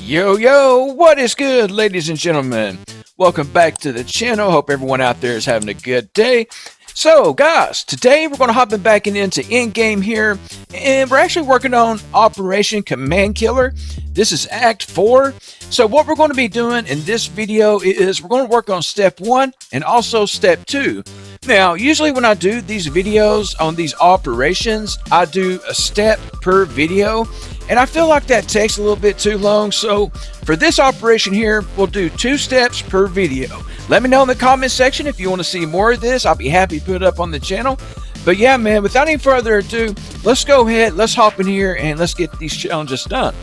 Yo, what is good, ladies and gentlemen? Welcome back to the channel. Hope everyone out there is having a good day. So, guys, today we're going to hop back into Endgame here, and we're actually working on Operation Command Killer. This is Act 4. So what we're going to be doing in this video is we're going to work on Step 1 and also Step 2. Now, usually when I do these videos on these operations, I do a step per video, and I feel like that takes a little bit too long. So for this operation here, we'll do 2 steps per video. Let me know in the comment section if you want to see more of this. I'll be happy to put it up on the channel. But yeah, man, without any further ado, let's go ahead, let's hop in here, and let's get these challenges done.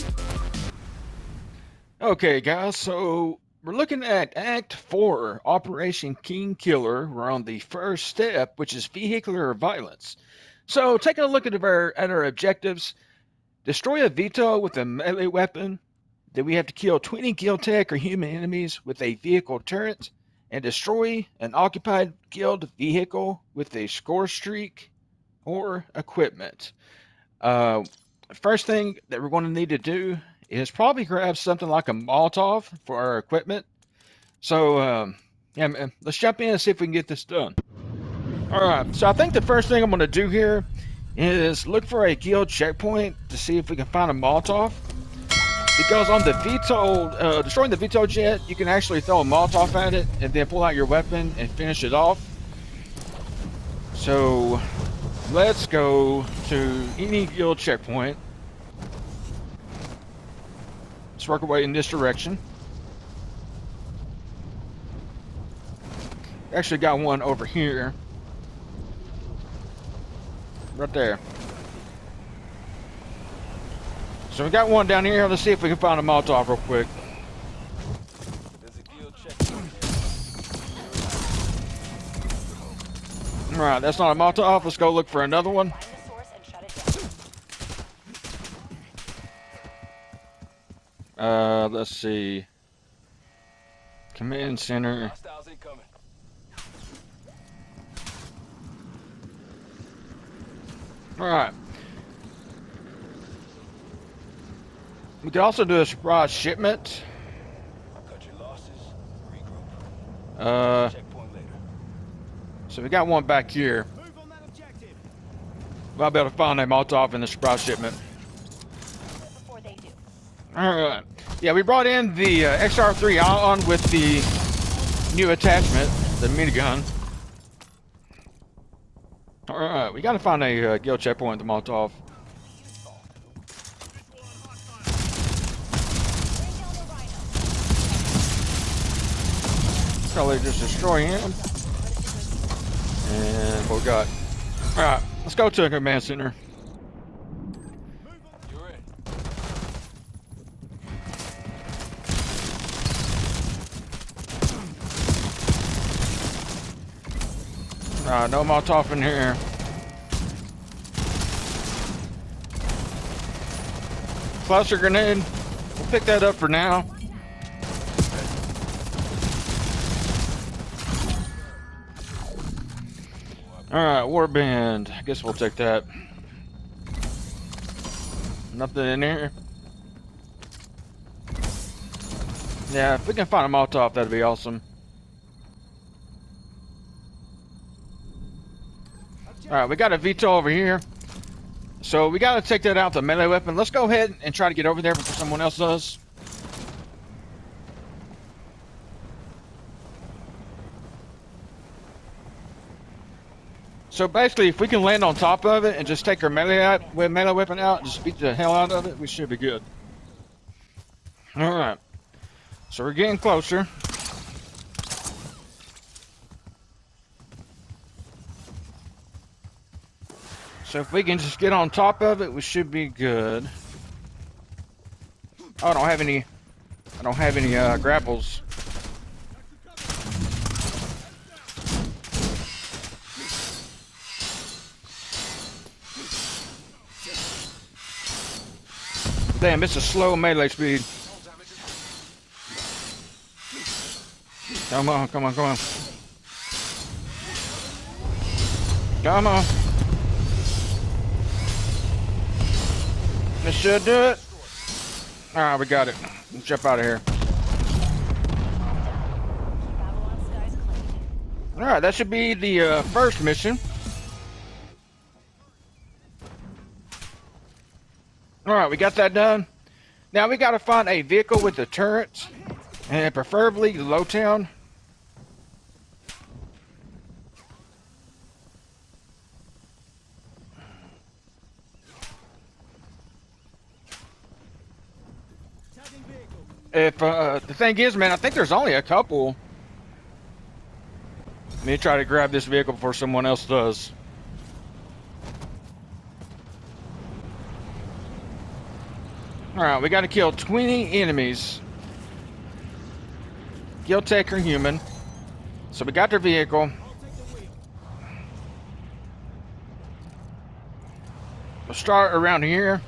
Okay, guys, so we're looking at Act 4, Operation King Killer. We're on the first step, which is vehicular violence. So taking a look at our objectives, destroy a Vito with a melee weapon. Then we have to kill 20 Guild-Tech or human enemies with a vehicle turret, and destroy an occupied Guild vehicle with a score streak or equipment. First thing that we're going to need to do is probably grab something like a Molotov for our equipment. So, yeah, man, let's jump in and see if we can get this done. Alright, so I think the first thing I'm going to do here is look for a Guild checkpoint to see if we can find a Molotov. Because on the Vito, destroying the Vito jet, you can actually throw a Molotov at it and then pull out your weapon and finish it off. So, let's go to any Guild checkpoint. Let's work our way in this direction. Actually got one over here. Right there. So we got one down here. Let's see if we can find a Molotov real quick. Alright, that's not a Molotov. Let's go look for another one. Let's see. Command center. Alright. We could also do a surprise shipment. So we got one back here. Might be able to find a Molotov in the surprise shipment. Alright. Yeah, we brought in the XR3 on with the new attachment, the minigun. Alright, we gotta find a Guild checkpoint with the Molotov. Probably just destroy him. And what we got? Alright, let's go to a command center. Alright, no Molotov in here. Cluster grenade. We'll pick that up for now. Alright, warband. I guess we'll take that. Nothing in here. Yeah, if we can find a Molotov, that'd be awesome. Alright, we got a Vito over here. So we gotta take that out, the melee weapon. Let's go ahead and try to get over there before someone else does. So basically, if we can land on top of it and just take our melee weapon out, just beat the hell out of it, we should be good. Alright. So we're getting closer. So if we can just get on top of it, we should be good. Oh, I don't have any grapples. Damn, it's a slow melee speed. Come on, come on, come on. Come on. This should do it. All right, we got it. Let's jump out of here. All right, that should be the first mission. All right, we got that done. Now we got to find a vehicle with a turret, and preferably low town. If the thing is, man, I think there's only a couple. Let me try to grab this vehicle before someone else does. All right, we got to kill 20 enemies. Kill tech or human. So we got their vehicle. We'll start around here.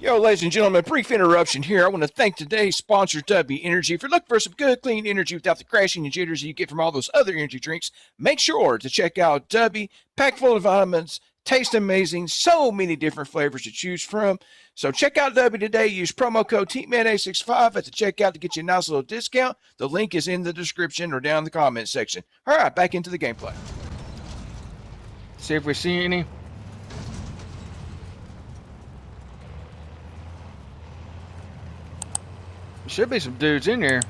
Yo, ladies and gentlemen, brief interruption here. I want to thank today's sponsor, W Energy. If you're looking for some good, clean energy without the crashing and jitters you get from all those other energy drinks, make sure to check out W. Packed full of vitamins, taste amazing, so many different flavors to choose from. So check out W today. Use promo code TeamMan865 at the checkout to get you a nice little discount. The link is in the description or down in the comment section. All right, back into the gameplay. See if we see any. There should be some dudes in here.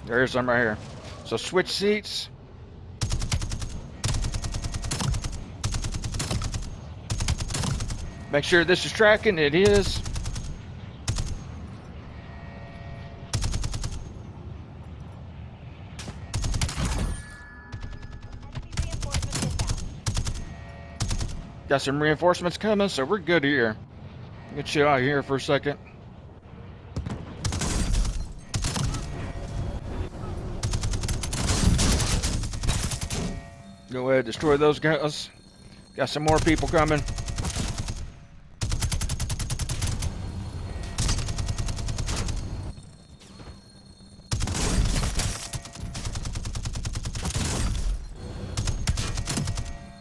There's some right here. So switch seats. Make sure this is tracking. It is. Got some reinforcements coming, so we're good here. Get you out of here for a second. Go ahead, destroy those guys. Got some more people coming.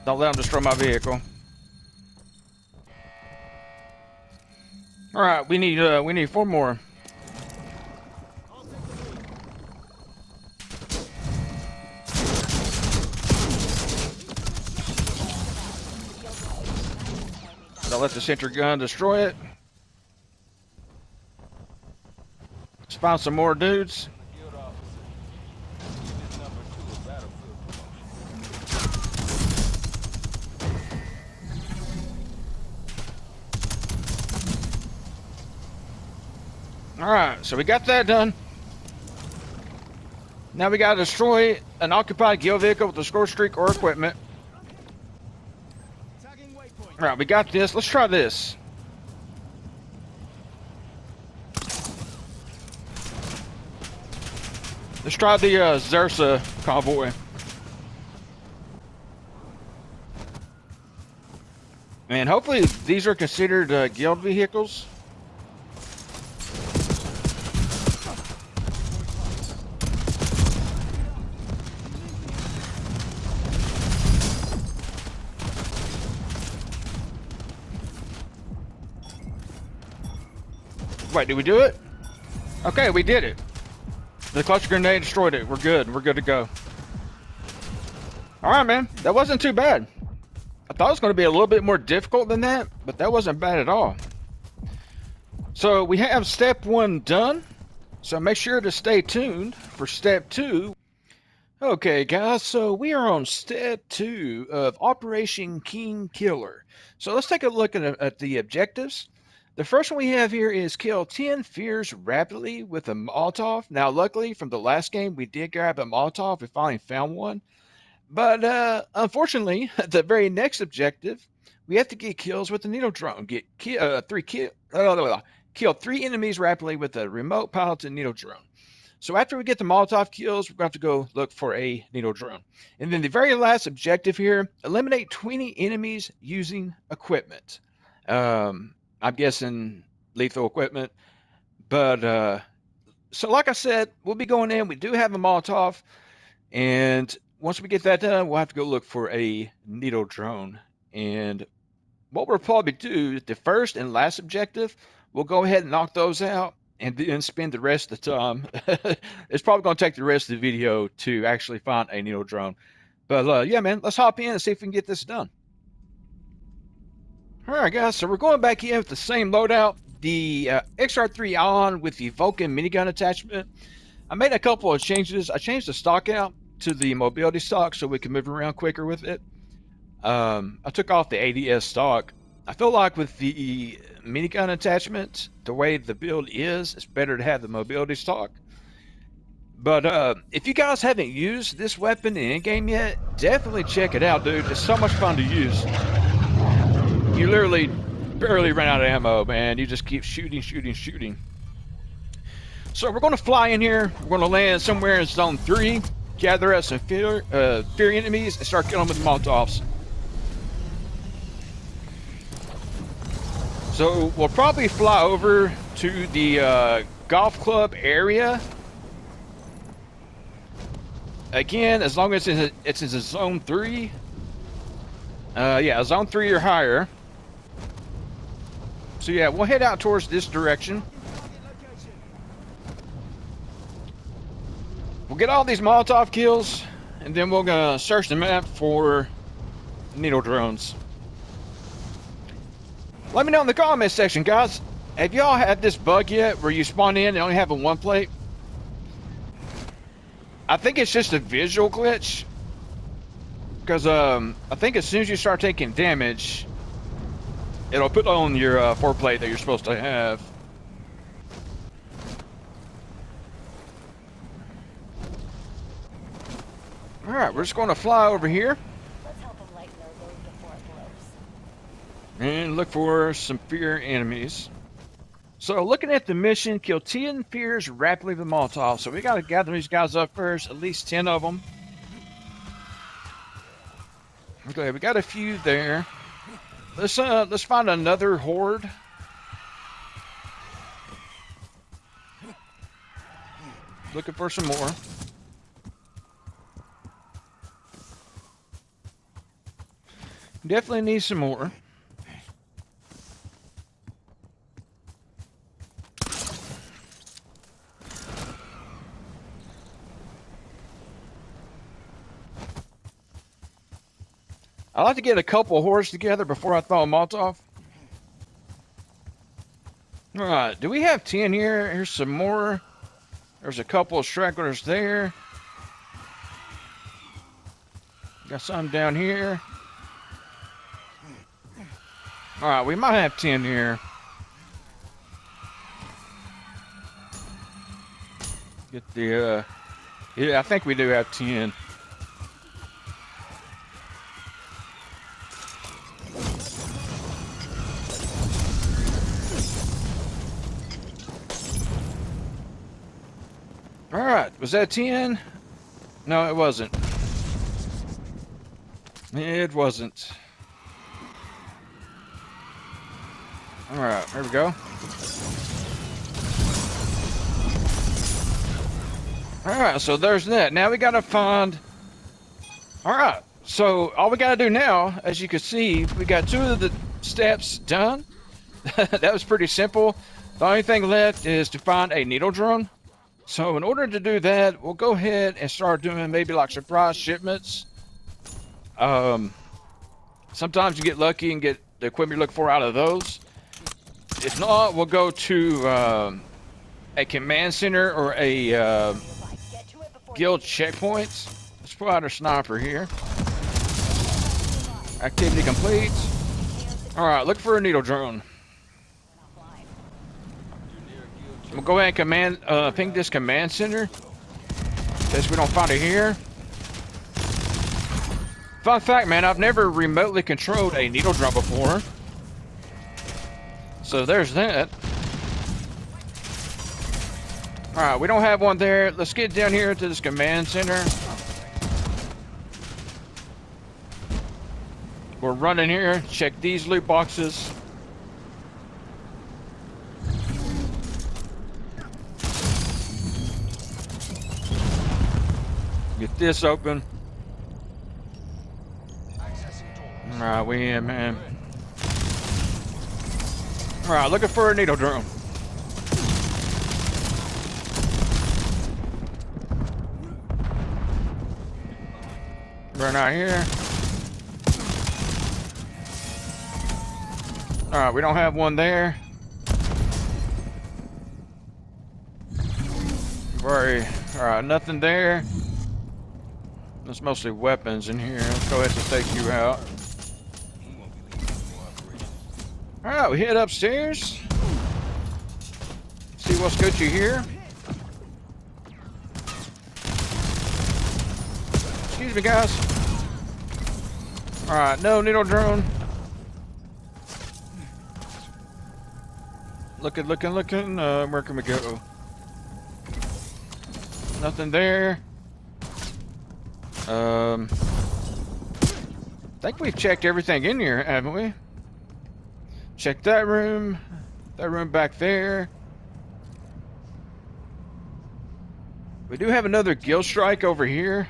Don't let them destroy my vehicle. All right, we need 4 more. Don't let the center gun destroy it. Let's find some more dudes. All right, so we got that done. Now we got to destroy an occupied guild vehicle with a score streak or equipment. All right, we got this. Let's try this. Let's try the Xersa convoy. And hopefully these are considered guild vehicles. Wait, did we do it? Okay, we did it. The cluster grenade destroyed it. We're good. We're good to go. All right, man. That wasn't too bad. I thought it was going to be a little bit more difficult than that, but that wasn't bad at all. So we have step 1 done. So make sure to stay tuned for step 2. Okay, guys. So we are on step 2 of Operation King Killer. So let's take a look at the objectives. The first one we have here is kill 10 fears rapidly with a Molotov. Now, luckily, from the last game, we did grab a Molotov. We finally found one. But unfortunately, the very next objective, we have to get kills with the needle drone. Kill 3 enemies rapidly with a remote piloted needle drone. So after we get the Molotov kills, we're going to have to go look for a needle drone. And then the very last objective here, eliminate 20 enemies using equipment. I'm guessing lethal equipment. But so like I said, we'll be going in. We do have a Molotov. And once we get that done, we'll have to go look for a needle drone. And what we'll probably do, the first and last objective, We'll go ahead and knock those out and then spend the rest of the time. It's probably going to take the rest of the video to actually find a needle drone. But yeah, man, let's hop in and see if we can get this done. All right, guys, so we're going back in with the same loadout, the XR3 Ion with the Vulcan minigun attachment. I made a couple of changes. I changed the stock out to the mobility stock so we can move around quicker with it. I took off the ADS stock. I feel like with the minigun attachment, the way the build is, it's better to have the mobility stock. But if you guys haven't used this weapon in Endgame yet, definitely check it out, dude. It's so much fun to use. You literally barely run out of ammo, man. You just keep shooting, shooting, shooting. So we're going to fly in here. We're going to land somewhere in Zone 3, gather up some fear enemies, and start killing them with Molotovs. So we'll probably fly over to the golf club area. Again, as long as it's in Zone 3. Yeah, Zone 3 or higher. So yeah, we'll head out towards this direction. We'll get all these Molotov kills, and then we're gonna search the map for needle drones. Let me know in the comments section, guys. Have y'all had this bug yet where you spawn in and only have a one plate? I think it's just a visual glitch. Because I think as soon as you start taking damage, it'll put on your 4 plate that you're supposed to have. Alright, we're just going to fly over here. Let's help him lighten their load before it blows. And look for some fear enemies. So looking at the mission, kill 10 fears rapidly with Molotov. So we got to gather these guys up first, at least 10 of them. Okay, we got a few there. Let's find another horde. Looking for some more. Definitely need some more. I like to get a couple of hordes together before I throw a Molotov. Alright, do we have 10 here? Here's some more. There's a couple of stragglers there. Got some down here. Alright, we might have 10 here. Get the, yeah, I think we do have 10. Alright, was that 10? No, it wasn't. It wasn't. Alright, there we go. Alright, so there's that. Now we gotta find... Alright, so all we gotta do now, as you can see, we got 2 of the steps done. That was pretty simple. The only thing left is to find a needle drone. So in order to do that, we'll go ahead and start doing maybe like surprise shipments. Sometimes you get lucky and get the equipment you look for out of those. If not, we'll go to a command center or a guild checkpoint. Let's put out our sniper here. Activity complete. Alright, look for a needle drone. We'll go ahead and ping this command center. In case we don't find it here. Fun fact, man, I've never remotely controlled a needle drone before. So there's that. Alright, we don't have one there. Let's get down here to this command center. We're running here. Check these loot boxes. Get this open. Alright, we in, man. All right, looking for a needle drone. Run out here. All right, we don't have one there. All right, nothing there. There's mostly weapons in here. Let's go ahead and take you out. All right, we head upstairs. See what's good you here. Excuse me, guys. All right, no needle drone. Looking. Where can we go? Nothing there. I think we've checked everything in here, haven't we? Check that room back there. We do have another gill strike over here.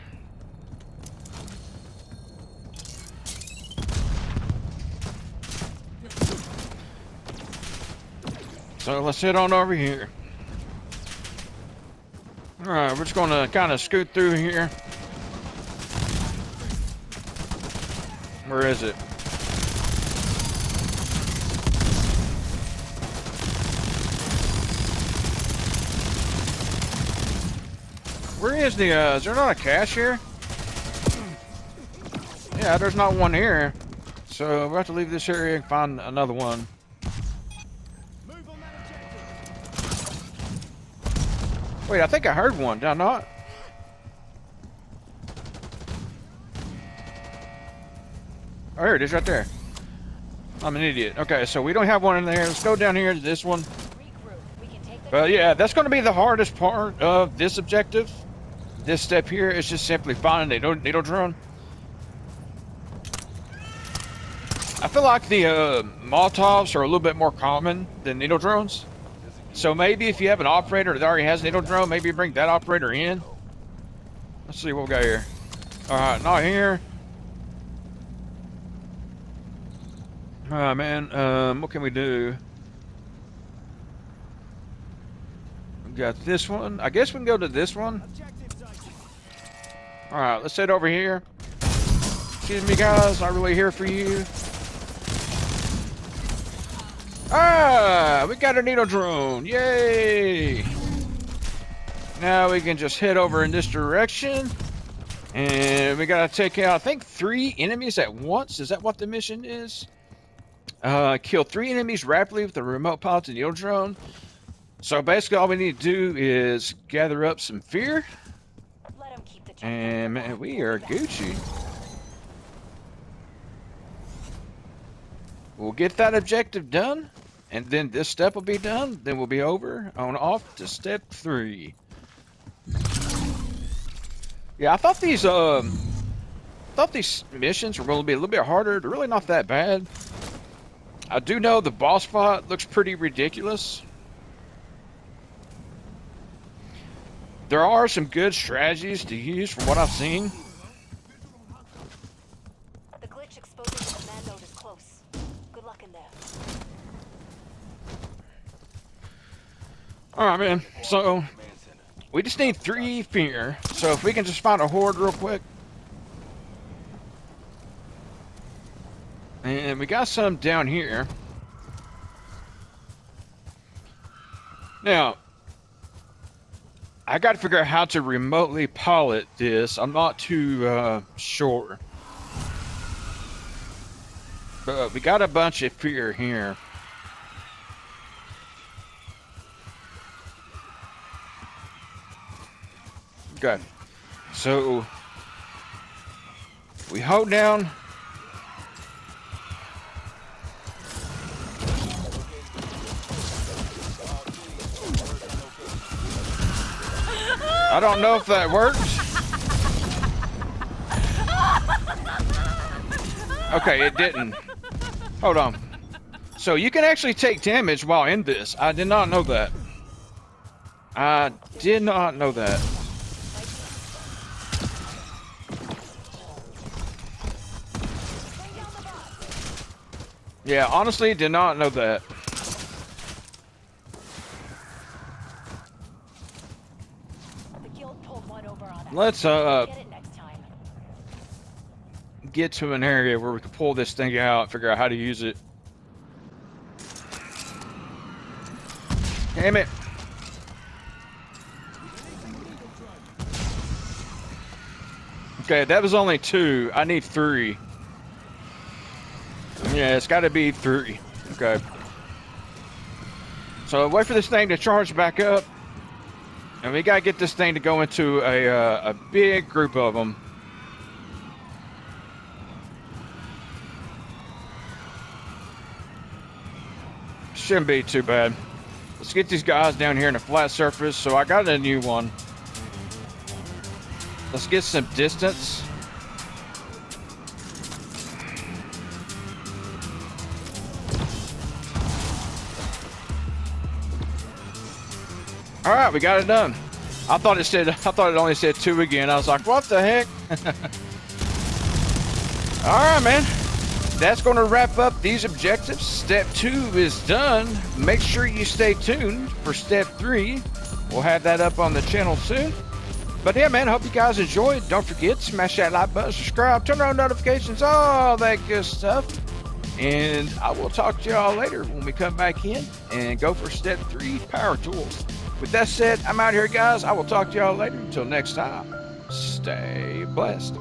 So let's head on over here. Alright, we're just gonna kind of scoot through here. Where is it? Where is the, is there not a cache here? Yeah, there's not one here. So we'll have to leave this area and find another one. Wait, I think I heard one, did I not? Oh, here it is right there. I'm an idiot. Okay, so we don't have one in there. Let's go down here to this one. But yeah, that's going to be the hardest part of this objective. This step here is just simply finding a needle drone. I feel like the Molotovs are a little bit more common than needle drones. So maybe if you have an operator that already has a needle drone, maybe bring that operator in. Let's see what we got here. Alright, not here. Alright, man. What can we do? We got this one. I guess we can go to this one. Alright, let's head over here. Excuse me, guys. Not really here for you. Ah, we got a needle drone. Yay! Now we can just head over in this direction. And we gotta take out, I think, 3 enemies at once. Is that what the mission is? Kill 3 enemies rapidly with a remote piloted needle drone. So basically all we need to do is gather up some fear. And man, we are Gucci. We'll get that objective done. And then this step will be done. Then we'll be over on off to step 3. Yeah, I thought these missions were going to be a little bit harder. They're really not that bad. I do know the boss fight looks pretty ridiculous. There are some good strategies to use from what I've seen. The glitch exposing the command node is close. Good luck in there. Alright, man. So, we just need 3 fear. So if we can just find a horde real quick. And we got some down here. Now, I got to figure out how to remotely pilot this. I'm not too sure. But we got a bunch of fear here. Okay. So, we hold down. I don't know if that works. Okay, it didn't. Hold on. So you can actually take damage while in this. I did not know that. I did not know that. Yeah, honestly, did not know that. pulled one over on us. Let's Get it next time. get to an area where we can pull this thing out, figure out how to use it. Damn it. Okay, that was only 2. I need 3. Yeah, it's got to be 3. Okay. So wait for this thing to charge back up. And we got to get this thing to go into a big group of them. Shouldn't be too bad. Let's get these guys down here in a flat surface. So I got a new one. Let's get some distance. All right, we got it done. I thought it only said 2 again. I was like, what the heck? All right, man. That's going to wrap up these objectives. Step 2 is done. Make sure you stay tuned for step 3. We'll have that up on the channel soon. But yeah, man, hope you guys enjoyed. Don't forget, smash that like button, subscribe, turn on notifications, all that good stuff. And I will talk to y'all later when we come back in and go for step 3, power tools. With that said, I'm out here, guys. I will talk to y'all later. Until next time, stay blessed.